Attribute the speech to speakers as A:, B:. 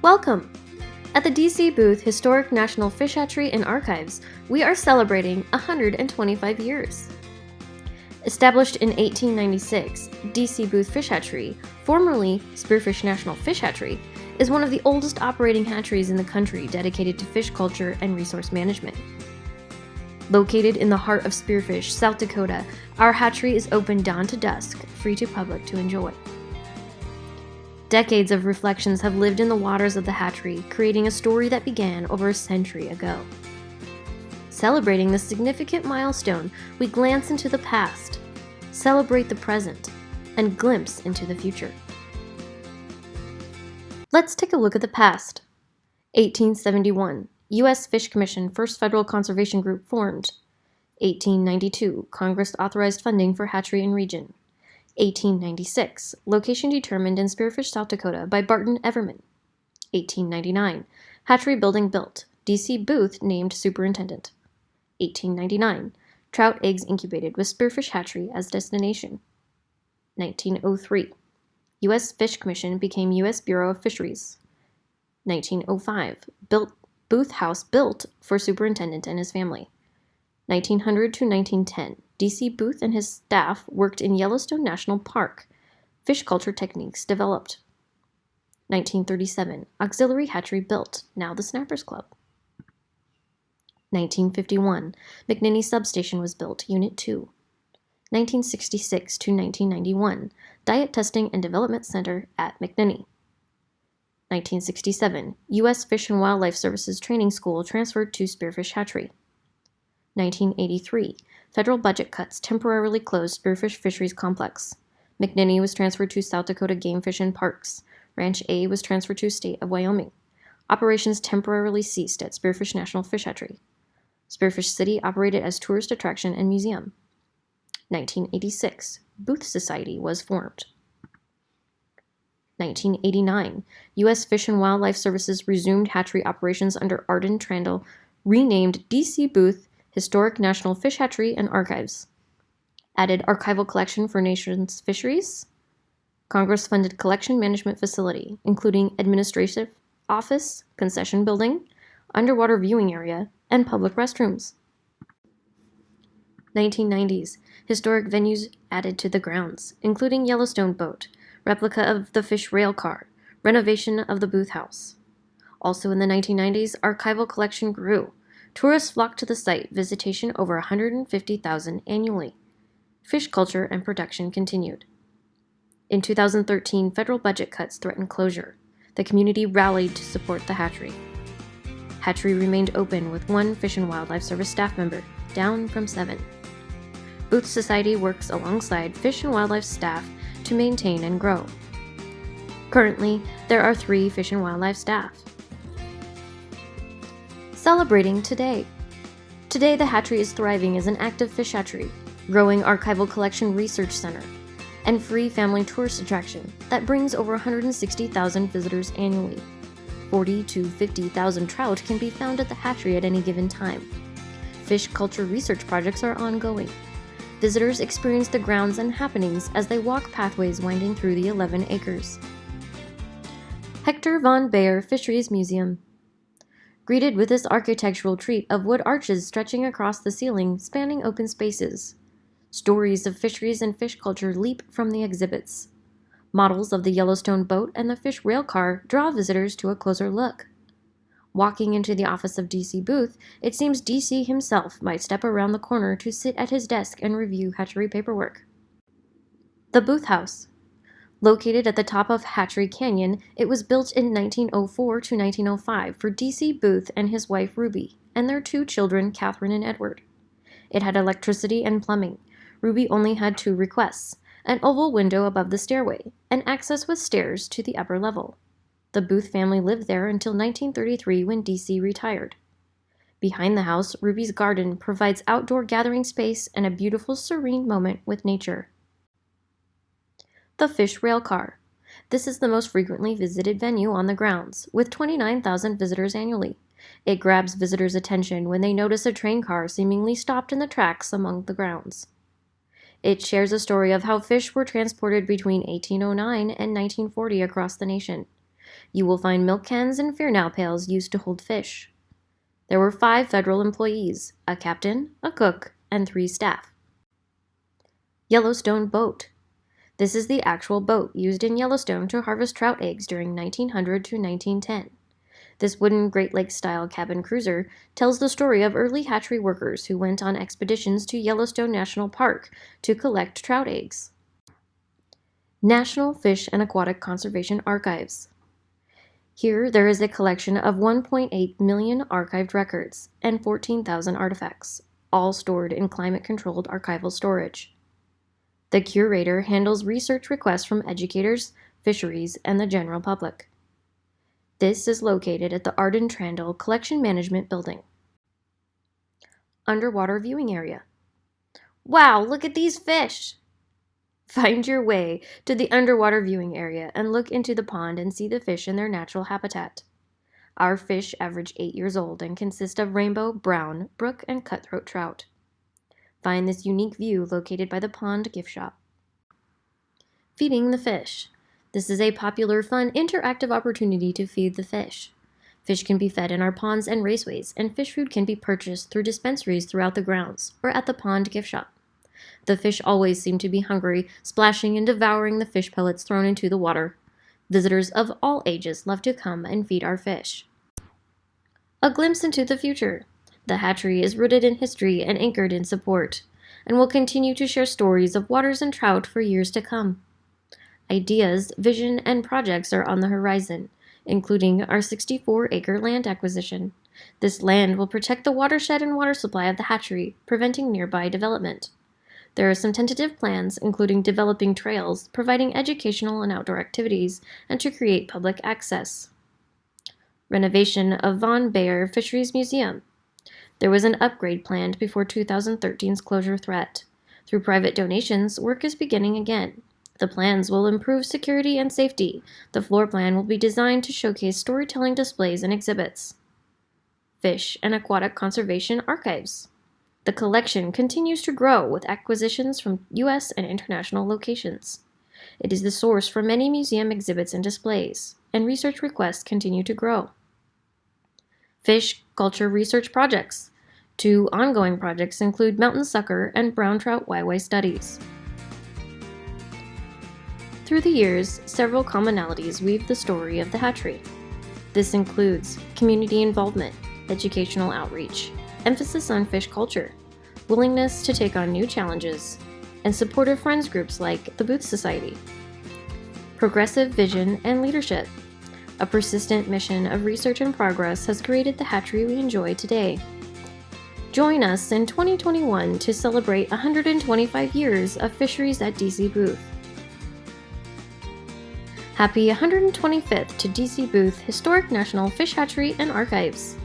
A: Welcome! At the DC Booth Historic National Fish Hatchery and Archives, we are celebrating 125 years. Established in 1896, DC Booth Fish Hatchery, formerly Spearfish National Fish Hatchery, is one of the oldest operating hatcheries in the country dedicated to fish culture and resource management. Located in the heart of Spearfish, South Dakota, our hatchery is open dawn to dusk, free to public to enjoy. Decades of reflections have lived in the waters of the hatchery, creating a story that began over a century ago. Celebrating this significant milestone, we glance into the past, celebrate the present, and glimpse into the future. Let's take a look at the past. 1871, U.S. Fish Commission, first federal conservation group formed. 1892, Congress authorized funding for hatchery and region. 1896, location determined in Spearfish, South Dakota by Barton Everman. 1899, hatchery building built, DC Booth named superintendent. 1899, trout eggs incubated with Spearfish Hatchery as destination. 1903, U.S. Fish Commission became U.S. Bureau of Fisheries. 1905, Booth House built for superintendent and his family. 1900 to 1910, DC Booth and his staff worked in Yellowstone National Park. Fish culture techniques developed. 1937, auxiliary hatchery built, now the Snappers Club. 1951, McNinney Substation was built, Unit 2. 1966 to 1991, Diet Testing and Development Center at McNinney. 1967, U.S. Fish and Wildlife Services Training School transferred to Spearfish Hatchery. 1983, federal budget cuts temporarily closed Spearfish Fisheries Complex. McNinney was transferred to South Dakota Game Fish and Parks. Ranch A was transferred to State of Wyoming. Operations temporarily ceased at Spearfish National Fish Hatchery. Spearfish City operated as tourist attraction and museum. 1986, Booth Society was formed. 1989, U.S. Fish and Wildlife Services resumed hatchery operations under Arden Trandle, renamed DC Booth Historic National Fish Hatchery and Archives. Added archival collection for nation's fisheries. Congress-funded collection management facility, including administrative office, concession building, underwater viewing area, and public restrooms. 1990s, historic venues added to the grounds, including Yellowstone Boat, replica of the Fish Rail Car, renovation of the Booth House. Also in the 1990s, archival collection grew. Tourists flocked to the site, visitation over 150,000 annually. Fish culture and production continued. In 2013, federal budget cuts threatened closure. The community rallied to support the hatchery. Hatchery remained open with 1 Fish and Wildlife Service staff member, down from 7. Booth Society works alongside Fish and Wildlife staff to maintain and grow. Currently, there are 3 Fish and Wildlife staff. Celebrating today. Today, the hatchery is thriving as an active fish hatchery, growing archival collection research center, and free family tourist attraction that brings over 160,000 visitors annually. 40 to 50,000 trout can be found at the hatchery at any given time. Fish culture research projects are ongoing. Visitors experience the grounds and happenings as they walk pathways winding through the 11 acres. Hector von Baer Fisheries Museum. Greeted with this architectural treat of wood arches stretching across the ceiling, spanning open spaces. Stories of fisheries and fish culture leap from the exhibits. Models of the Yellowstone boat and the fish rail car draw visitors to a closer look. Walking into the office of DC Booth, it seems DC himself might step around the corner to sit at his desk and review hatchery paperwork. The Booth House. Located at the top of Hatchery Canyon, it was built in 1904 to 1905 for DC Booth and his wife Ruby, and their 2 children, Catherine and Edward. It had electricity and plumbing. Ruby only had 2 requests, an oval window above the stairway, and access with stairs to the upper level. The Booth family lived there until 1933 when DC retired. Behind the house, Ruby's garden provides outdoor gathering space and a beautiful, serene moment with nature. The Fish Rail Car. This is the most frequently visited venue on the grounds, with 29,000 visitors annually. It grabs visitors' attention when they notice a train car seemingly stopped in the tracks among the grounds. It shares a story of how fish were transported between 1809 and 1940 across the nation. You will find milk cans and Fairnow pails used to hold fish. There were 5 federal employees, a captain, a cook, and 3 staff. Yellowstone boat. This is the actual boat used in Yellowstone to harvest trout eggs during 1900 to 1910. This wooden Great Lakes-style cabin cruiser tells the story of early hatchery workers who went on expeditions to Yellowstone National Park to collect trout eggs. National Fish and Aquatic Conservation Archives. Here, there is a collection of 1.8 million archived records and 14,000 artifacts, all stored in climate-controlled archival storage. The curator handles research requests from educators, fisheries, and the general public. This is located at the Arden Trandall Collection Management Building. Underwater Viewing Area. Wow, look at these fish! Find your way to the underwater viewing area and look into the pond and see the fish in their natural habitat. Our fish average 8 years old and consist of rainbow, brown, brook, and cutthroat trout. Find this unique view located by the pond gift shop. Feeding the fish. This is a popular, fun, interactive opportunity to feed the fish. Fish can be fed in our ponds and raceways, and fish food can be purchased through dispensaries throughout the grounds or at the pond gift shop. The fish always seem to be hungry, splashing and devouring the fish pellets thrown into the water. Visitors of all ages love to come and feed our fish. A glimpse into the future. The hatchery is rooted in history and anchored in support, and will continue to share stories of waters and trout for years to come. Ideas, vision, and projects are on the horizon, including our 64-acre land acquisition. This land will protect the watershed and water supply of the hatchery, preventing nearby development. There are some tentative plans, including developing trails, providing educational and outdoor activities, and to create public access. Renovation of Von Baer Fisheries Museum. There was an upgrade planned before 2013's closure threat. Through private donations, work is beginning again. The plans will improve security and safety. The floor plan will be designed to showcase storytelling displays and exhibits. Fish and Aquatic Conservation Archives. The collection continues to grow with acquisitions from U.S. and international locations. It is the source for many museum exhibits and displays, and research requests continue to grow. Fish culture research projects. 2 ongoing projects include mountain sucker and brown trout YY studies. Through the years, several commonalities weave the story of the hatchery. This includes community involvement, educational outreach, emphasis on fish culture, willingness to take on new challenges, and supportive friends groups like the Booth Society. Progressive vision and leadership. A persistent mission of research and progress has created the hatchery we enjoy today. Join us in 2021 to celebrate 125 years of fisheries at DC Booth. Happy 125th to DC Booth Historic National Fish Hatchery and Archives!